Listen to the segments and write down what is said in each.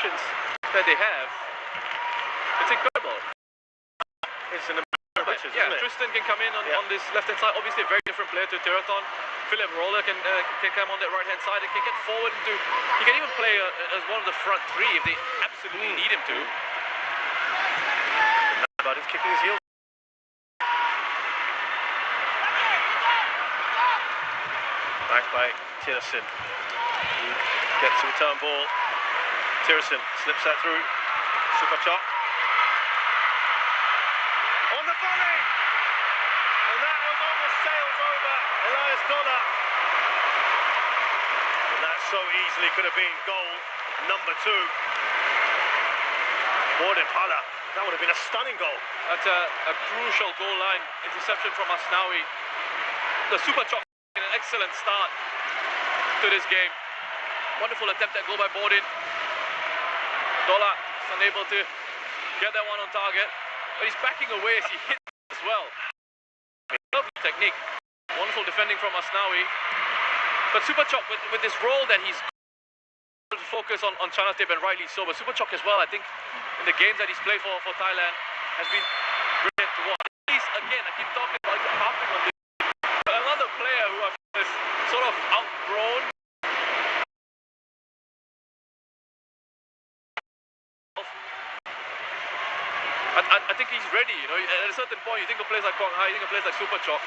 options that they have, it's incredible. It's an amazing pitches, isn't it? Tristan can come in on this left-hand side. Obviously, a very different player to Teraton. Philip Roller can come on that right-hand side and can get forward into. He can even play as one of the front three if they absolutely need him to. But he's kicking his heels. Back by Tiersen. Gets the return ball. Tiersen slips that through. Super chop. On the volley! And that almost sails over Elias Dollar. And that so easily could have been goal number 2. Pala. That would have been a stunning goal. That's a crucial goal line interception from Asnawi. The Super Chop an excellent start to this game. Wonderful attempt at goal by Bodin. Dollar is unable to get that one on target, but he's backing away as he hits as well. Lovely technique. Wonderful defending from Asnawi. But Super Chop with this role that he's to focus on Chanatip, and rightly so, but Super Chok as well, I think, in the games that he's played for Thailand, has been brilliant to watch. He's, again, I keep talking about harping on this, but another player who has sort of outgrown I think he's ready, you know. At a certain point, you think of players like Kwang Hai, you think of players like Super Chok,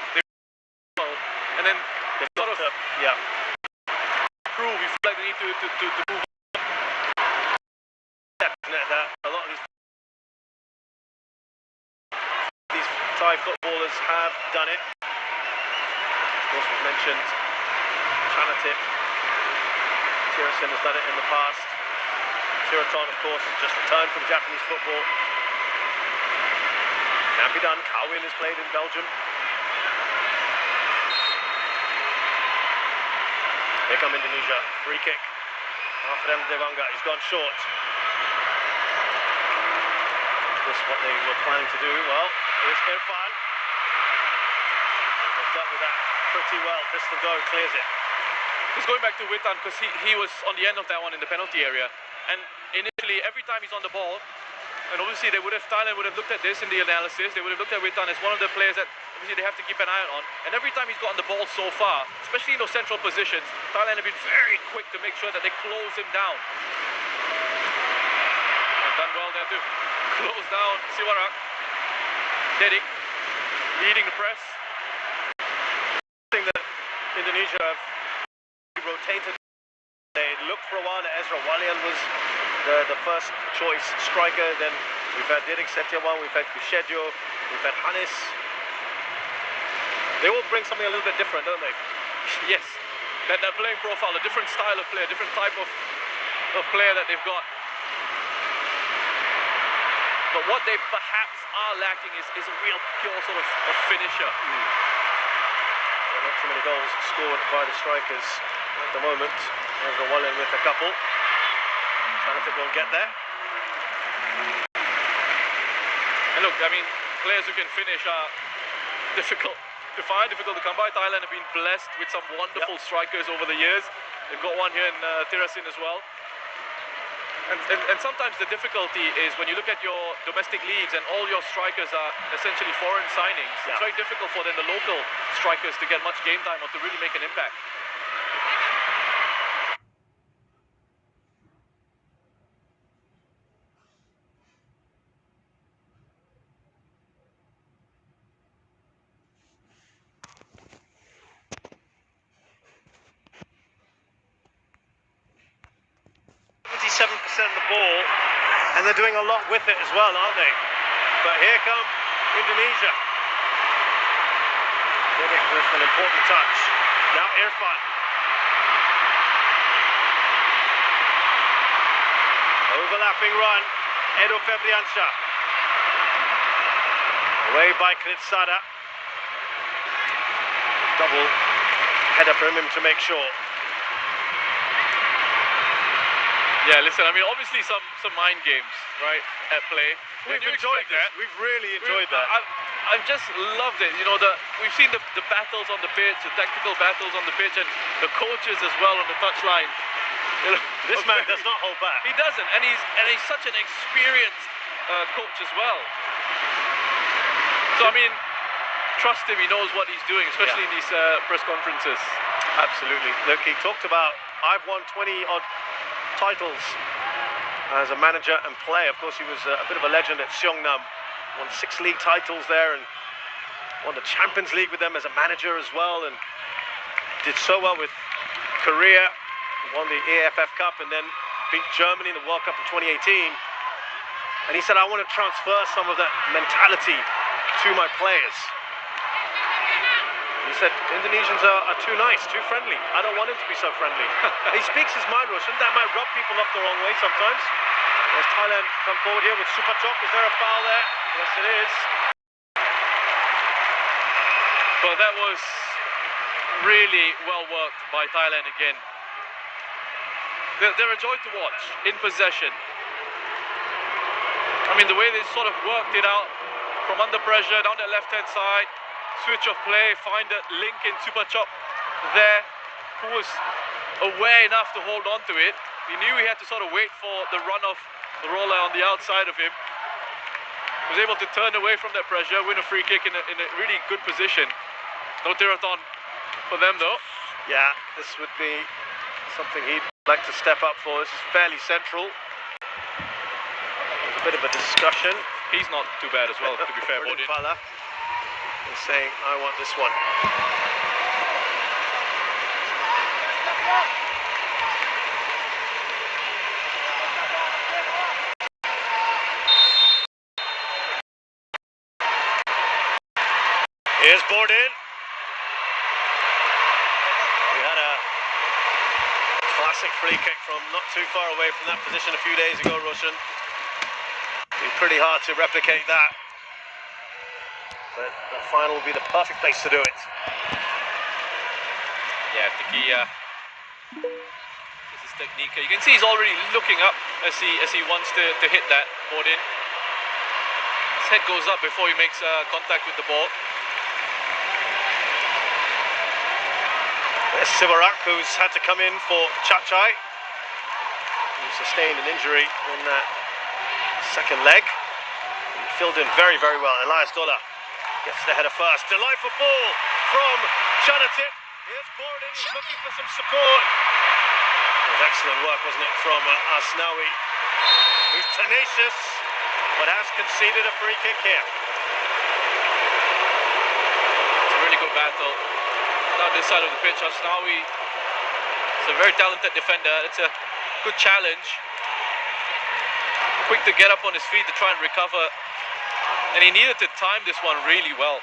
and then they sort of prove, you feel like they need to move on. That a lot of these Thai footballers have done it. Of course, we've mentioned Chanatip. Tiersen has done it in the past. Tiraton, of course, has just returned from Japanese football. Can be done. Kawin has played in Belgium. Here come Indonesia. Free kick. After them, Devanga. He's gone short. Is this what they were planning to do? Well, here's Irfan. They've dealt with that pretty well. Pistol go, clears it. Just going back to Witan, because he was on the end of that one in the penalty area. And initially, every time he's on the ball, and obviously Thailand would have looked at this in the analysis, they would have looked at Witan as one of the players that obviously they have to keep an eye on. And every time he's gotten the ball so far, especially in those central positions, Thailand have been very quick to make sure that they close him down. And done well there too. Close down Siwarak. Dedik leading the press. I think that Indonesia have rotated. They looked for a while. Ezra Walian was the first choice striker. Then we've had Dedik Setiawan, we've had Kushedjo, we've had Hanis. They all bring something a little bit different, don't they? Yes, that playing profile, a different style of play, a different type of player that they've got. But what they perhaps are lacking is a real pure sort of finisher. Not too many goals scored by the strikers at the moment. Ezra Walian with a couple. Chanatip won't get there. And look, I mean, players who can finish are difficult to find, difficult to come by. Thailand have been blessed with some wonderful strikers over the years. They've got one here in Tirasin as well. And sometimes the difficulty is when you look at your domestic leagues and all your strikers are essentially foreign signings, it's very difficult for then the local strikers to get much game time or to really make an impact. The ball, and they're doing a lot with it as well, aren't they? But here come Indonesia. Dedik with an important touch. Now Irfan. Overlapping run. Edo Febriansha. Away by Kritsada. Double header from him to make sure. Yeah, listen, I mean, obviously some mind games, right, at play. We've enjoyed that. We've really enjoyed that. I've just loved it. You know, we've seen the battles on the pitch, the tactical battles on the pitch, and the coaches as well on the touchline. You know, This man does not hold back. He doesn't, and he's such an experienced coach as well. So I mean, trust him. He knows what he's doing, especially in these press conferences. Absolutely. Look, he talked about, I've won 20 odd titles as a manager and player. Of course, he was a bit of a legend at Seongnam. Won 6 league titles there and won the Champions League with them as a manager as well, and did so well with Korea. Won the AFF Cup and then beat Germany in the World Cup in 2018. And he said, I want to transfer some of that mentality to my players. He said, Indonesians are too nice, too friendly. I don't want him to be so friendly. He speaks his mind, Roshan. That might rub people off the wrong way sometimes. There's Thailand come forward here with Supachok. Is there a foul there? Yes, it is. Well, that was really well worked by Thailand again. They're a joy to watch in possession. I mean, the way they sort of worked it out from under pressure down that left-hand side, switch of play, find a link in Supachok there, who was aware enough to hold on to it. He knew he had to sort of wait for the run of the roller on the outside of him. Was able to turn away from that pressure, win a free kick in a really good position. No Tirathon for them though. Yeah, this would be something he'd like to step up for. This is fairly central. There's a bit of a discussion. He's not too bad as well, to be fair, Bodin. He's saying, I want this one. Here's Bodin. We had a classic free kick from not too far away from that position a few days ago, Roshan. It'd be pretty hard to replicate that. But the final will be the perfect place to do it. Yeah, I think he this is technique. You can see he's already looking up as he wants to hit that Bodin. His head goes up before he makes contact with the ball. There's Sivarak, who's had to come in for Chachai, who sustained an injury in that second leg. He filled in very, very well. Elias Dola gets the header first. Delightful ball from Chanatip. Here's Bodin, he's looking for some support. It was excellent work, wasn't it, from Asnawi, who's tenacious, but has conceded a free kick here. It's a really good battle. Down this side of the pitch, Asnawi is a very talented defender. It's a good challenge. Quick to get up on his feet to try and recover. And he needed to time this one really well.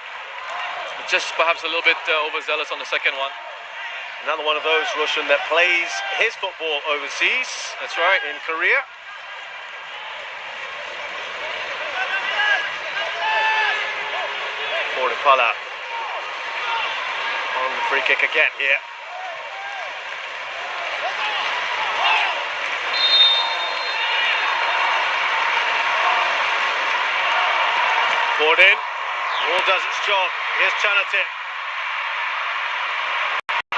Just perhaps a little bit overzealous on the second one. Another one of those, Roshan, that plays his football overseas. That's right. In Korea. Ford Pala on the free kick again here. Bodin, all does its job. Here's Chanatip.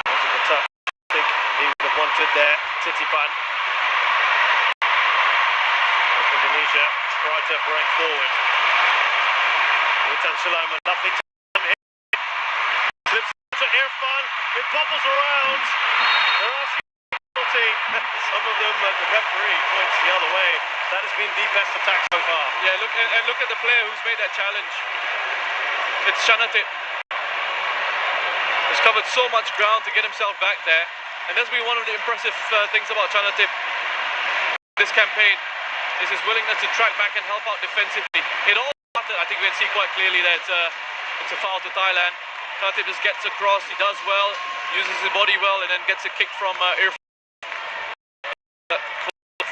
Wasn't the touch I think he would have wanted there. Titipan. Indonesia try to break forward. Witan Sulaiman, lovely time here. Slips to Irfan, it bobbles around. They're asking for a penalty. Some of them, the referee points the other way. That has been the best attack so far. Yeah, look at the player who's made that challenge. It's Chanatip. He's covered so much ground to get himself back there. And that's been one of the impressive things about Chanatip this campaign, is his willingness to track back and help out defensively. It all started, I think we can see quite clearly that it's a foul to Thailand. Chanatip just gets across, he does well, uses his body well, and then gets a kick from Irfan.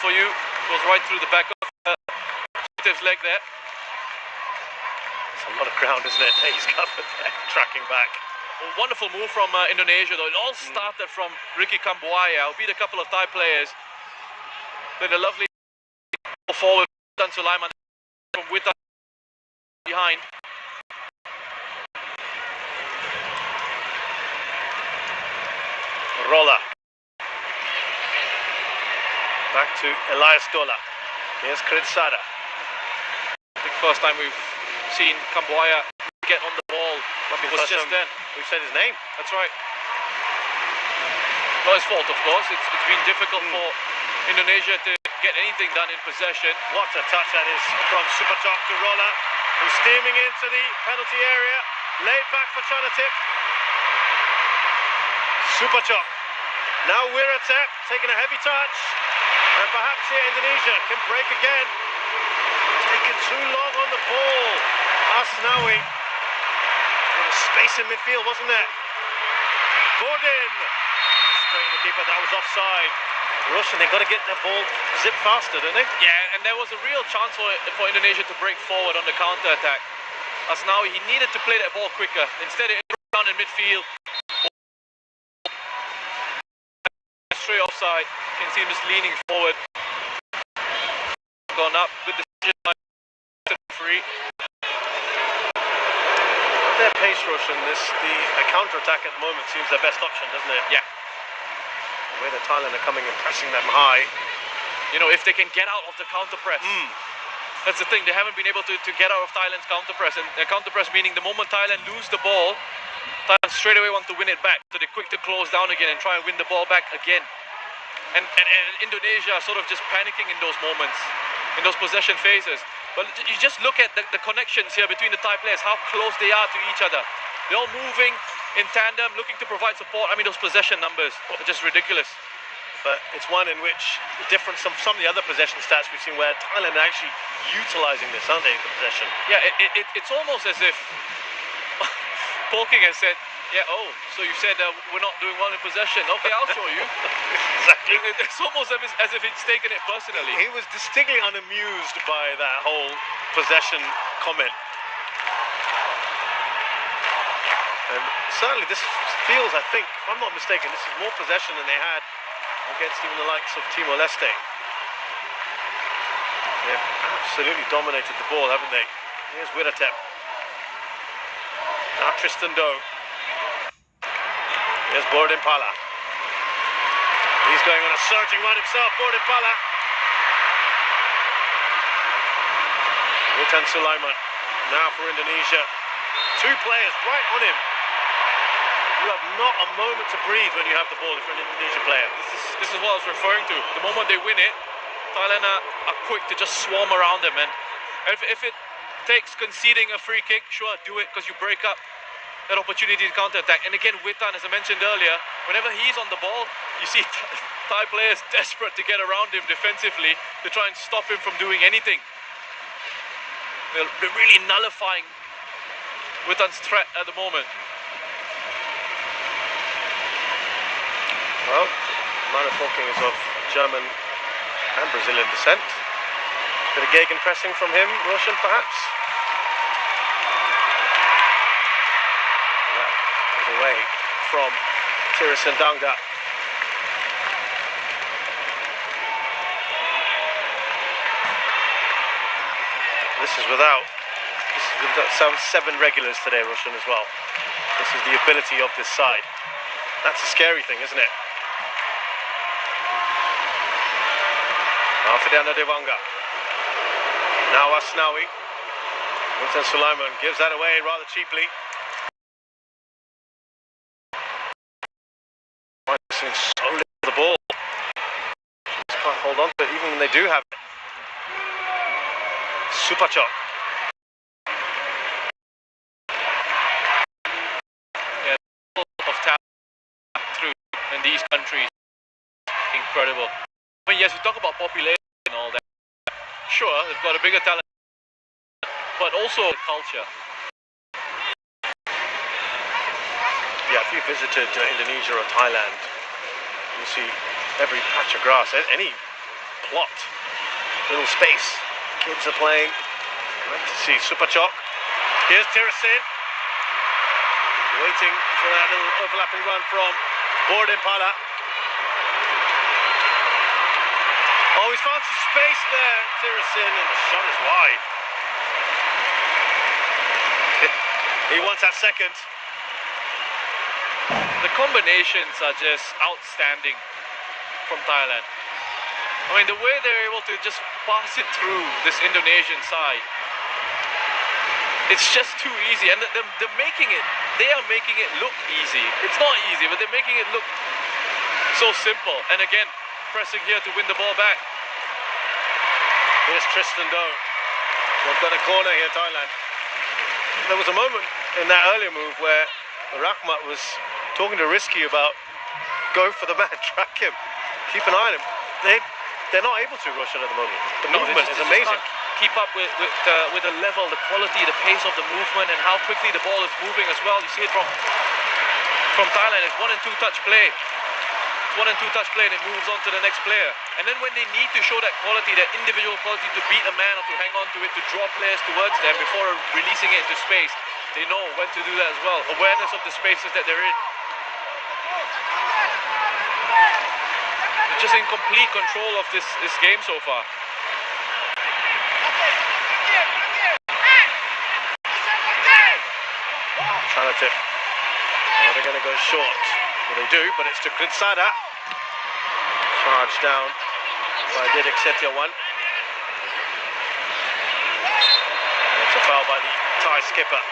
For you, goes right through the back of Chanatip's leg there. It's a lot of ground, isn't it? He's covered there, tracking back. A wonderful move from Indonesia, though. It all started from Ricky Kambuaya, who beat a couple of Thai players. Then a lovely forward, Witan Sulaiman from Witan behind. Roller. Back to Elias Dola. Here's Kritsada. I think first time we've seen Kambuaya get on the ball was just then. We've said his name. That's right. Not his fault, of course. It's been difficult for Indonesia to get anything done in possession. What a touch that is from Superchok to Roller, who's steaming into the penalty area. Laid back for Chanathip. Superchok. Now Wiratep taking a heavy touch. And perhaps here Indonesia can break again. Taking too long on the ball. Asnawi. There was space in midfield, wasn't there? Bordin. Straight to the keeper, that was offside. Russian, they've got to get their ball zip faster, don't they? Yeah, and there was a real chance for Indonesia to break forward on the counter-attack. Asnawi, he needed to play that ball quicker. Instead, it broke down in midfield. Straight offside. You can see him just leaning forward. Gone up. Good decision by the referee. Their pace, Russian, a counter-attack at the moment seems their best option, doesn't it? Yeah. The way that Thailand are coming and pressing them high. You know, if they can get out of the counter-press. That's the thing, they haven't been able to get out of Thailand's counter-press. And counter-press meaning the moment Thailand lose the ball, Thailand straight away want to win it back. So they're quick to close down again and try and win the ball back again. And Indonesia are sort of just panicking in those moments, in those possession phases. But you just look at the connections here between the Thai players, how close they are to each other. They're all moving in tandem, looking to provide support. I mean, those possession numbers are just ridiculous. But it's one in which, different from some of the other possession stats we've seen, where Thailand are actually utilising this, aren't they, the possession? Yeah, it's almost as if Polking has said, yeah, oh, so you said we're not doing well in possession. Okay, I'll show you. Exactly. It's almost as if he's taken it personally. He was distinctly unamused by that whole possession comment. And certainly this feels, I think, if I'm not mistaken, this is more possession than they had against even the likes of Timor-Leste. They've absolutely dominated the ball, haven't they? Here's Wiratep. Now Tristan Doe. Here's Bordin Pala. He's going on a surging run himself, Bordin Pala. Rutan Sulaiman. Now for Indonesia. Two players right on him. You have not a moment to breathe when you have the ball if you're an Indonesian player. This is what I was referring to. The moment they win it, Thailand are quick to just swarm around them. And if it takes conceding a free kick, sure, do it, because you break up that opportunity to counter-attack. And again, Witan, as I mentioned earlier, whenever he's on the ball, you see Thai players desperate to get around him defensively to try and stop him from doing anything. They're really nullifying Witan's threat at the moment. Well, the man of talking is of German and Brazilian descent. Bit of gegenpressing from him, Russian perhaps. That is away from Tirisan Dangda. This is without seven regulars today, Russian, as well. This is the ability of this side. That's a scary thing, isn't it? Ferdinand Dewanga. Now Asnawi. Rutan Sulaiman gives that away rather cheaply. Missing so little of the ball. Just can't hold on to it even when they do have it. Superchok. Yeah, of talent through in these countries. Incredible. I mean, yes, we talk about population and all that. Sure, they've got a bigger talent, but also culture. Yeah, if you visited Indonesia or Thailand, you see every patch of grass, any plot, little space. Kids are playing. Great to see. Superchok. Here's Tirisan. Waiting for that little overlapping run from Bordin Pala. Oh, he's found some space there, Tirisan, and the shot is wide. He wants that second. The combinations are just outstanding from Thailand. I mean, the way they're able to just pass it through this Indonesian side, it's just too easy. And they're making it, they are making it look easy. It's not easy, but they're making it look so simple. And again, pressing here to win the ball back. Here's Tristan Doe. They've got a corner here, Thailand. There was a moment in that earlier move where Rahmat was talking to Rizky about go for the man, track him, keep an eye on him. They're not able to, Roshan, at the moment. The movement is amazing. Keep up with the level, the quality, the pace of the movement, and how quickly the ball is moving as well. You see it from Thailand. It's 1 and 2 touch play. It's 1 and 2 touch play, and it moves on to the next player. And then when they need to show that quality, that individual quality to beat a man or to hang on to it, to draw players towards them before releasing it into space, they know when to do that as well. Awareness of the spaces that they're in. Just in complete control of this game so far. Trying to tip. Oh, they're going to go short. Well, they do, but it's to Kritsada. Charge down by Didik Setiawan. And it's a foul by the Thai skipper.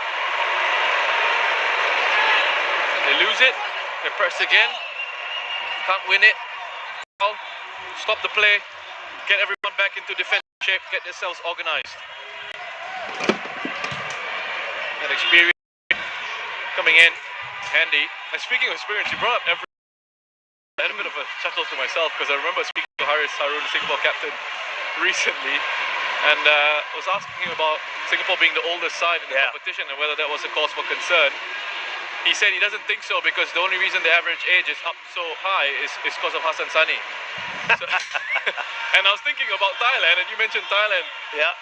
They lose it. They press again. Can't win it. Stop the play, get everyone back into defensive shape, get themselves organized. And experience coming in, handy. And speaking of experience, you brought up every. I had a bit of a chuckle to myself because I remember speaking to Haris Harun, the Singapore captain, recently, and was asking him about Singapore being the oldest side in the competition and whether that was a cause for concern. He said he doesn't think so because the only reason the average age is up so high is because of Hassan Sani. So, and I was thinking about Thailand, and you mentioned Thailand. Yeah.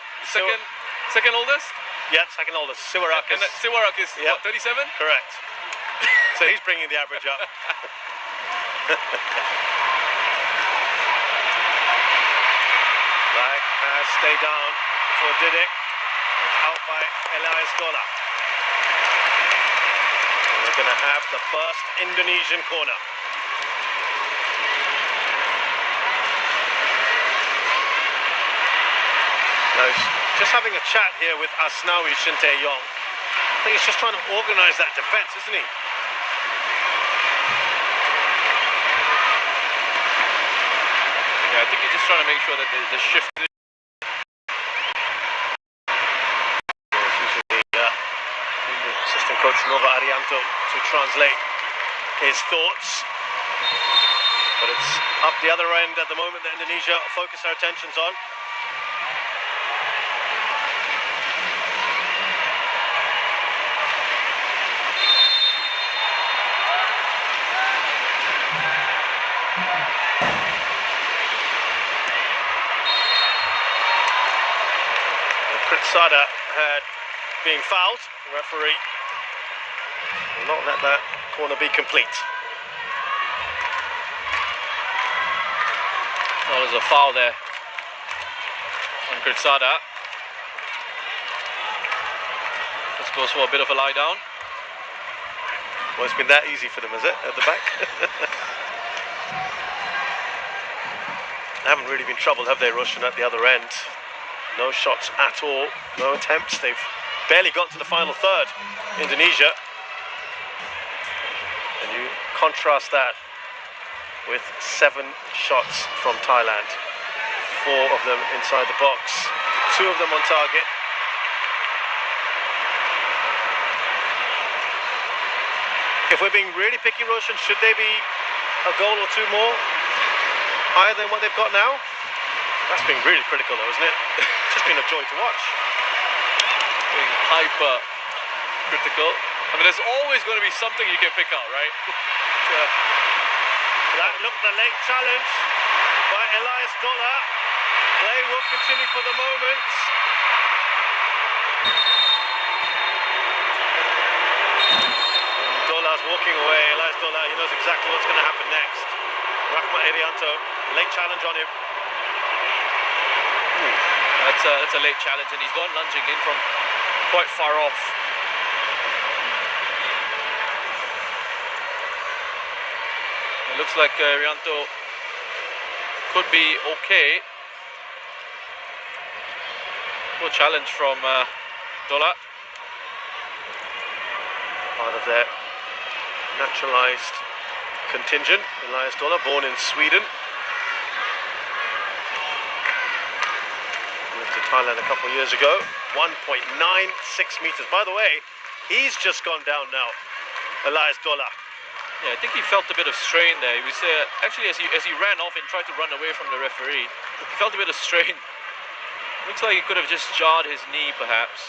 Second oldest? Yeah, second oldest. Siwarak is... Siwarak is what, 37? Correct. So he's bringing the average up. Flag has stayed down for Didik. It's out by Elias Dola. We're going to have the first Indonesian corner. Now, just having a chat here with Asnawi Shinte Yong. I think he's just trying to organise that defence, isn't he? Yeah, I think he's just trying to make sure that the shift. Assistant coach Nova Arianto to translate his thoughts. But it's up the other end at the moment that Indonesia focus our attentions on. Kritsada had been fouled. The referee will not let that corner be complete. Oh, there's a foul there on Kritsada. This goes for a bit of a lie down. Well, it's been that easy for them, is it, at the back? They haven't really been troubled, have they, Roshan, at the other end? No shots at all, no attempts. They've barely got to the final third, Indonesia. And you contrast that with 7 shots from Thailand. 4 of them inside the box, 2 of them on target. If we're being really picky, Roshan, should they be a goal or 2 more higher than what they've got now? That's been really critical though, isn't it? It's just been a joy to watch. Being hyper critical. I mean, there's always going to be something you can pick out, right? That looked the late challenge by Elias Dola. Play will continue for the moment. And Dola's walking away. Elias Dola, he knows exactly what's going to happen next. Rahmat Irianto, late challenge on him. That's a late challenge, and he's gone lunging in from quite far off. It looks like Rianto could be okay. Full challenge from Dola. Part of their naturalized contingent. Elias Dola, born in Sweden. Moved to Thailand a couple of years ago. 1.96 meters. By the way, he's just gone down now. Elias Dola. Yeah, I think he felt a bit of strain there. He was actually as he ran off and tried to run away from the referee, he felt a bit of strain. Looks like he could have just jarred his knee, perhaps.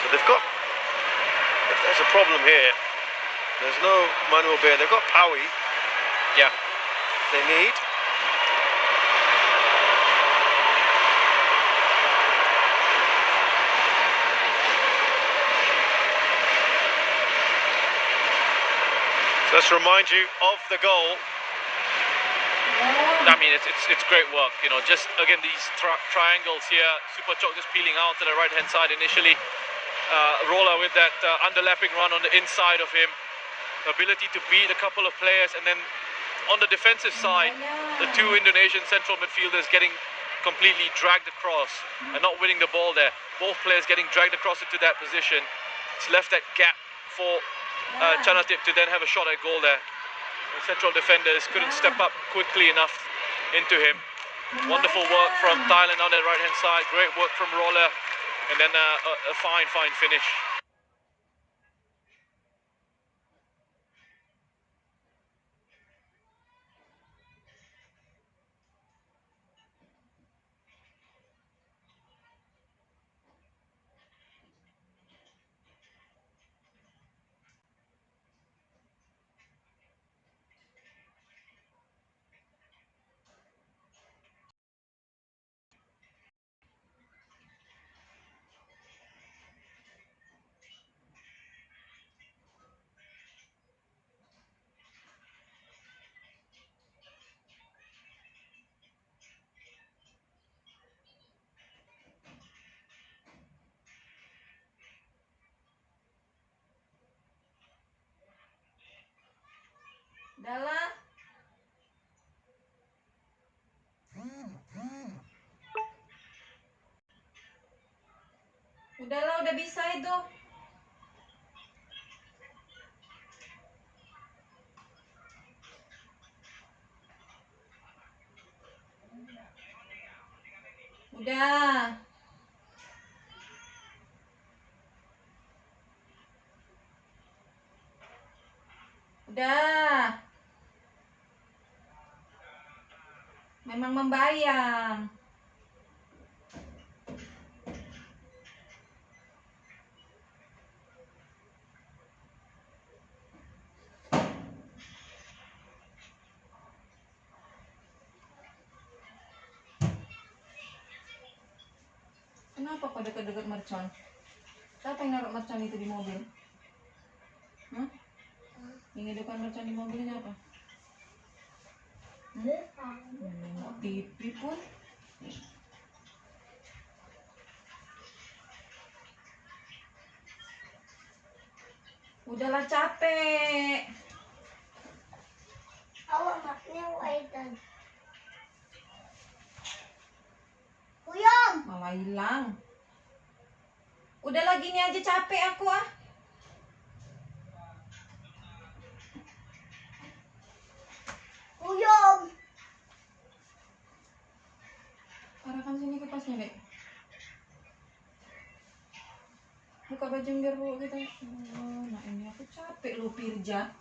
So they've got. There's a problem here. There's no Manuel Bear. They've got Powie. Yeah. They need. So let's remind you of the goal. I mean, it's great work, you know. Just again these triangles here. Super Chok just peeling out to the right-hand side initially. Roller with that underlapping run on the inside of him. The ability to beat a couple of players, and then on the defensive side, the two Indonesian central midfielders getting completely dragged across and not winning the ball there. Both players getting dragged across into that position. It's left that gap for Chanatip to then have a shot at goal there. The central defenders couldn't step up quickly enough into him. Wonderful work from Thailand on that right-hand side. Great work from Roller, and then a fine finish. Udahlah. Udahlah, udah bisa itu. Udah. Udah. Memang membayang. Kenapa kau dekat-dekat mercon? Siapa yang naruh mercon itu di mobil? Yang depan mercon di mobilnya apa? Nengok TV pun. Udahlah, capek. Awak maknya waitan. Uyam. Malah hilang. Udahlah, gini aja capek aku ah. Uyam. Arahkan sini kipasnya, Dek. Buka baju biar bu kita. Oh, nah ini aku capek lu, Pirja.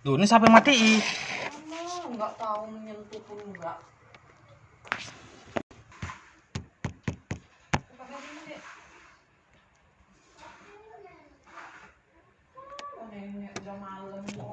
Tuh, ini sampai matiin. Nggak tahu menyentuh pun enggak. Buka baju, Dek. udah malam.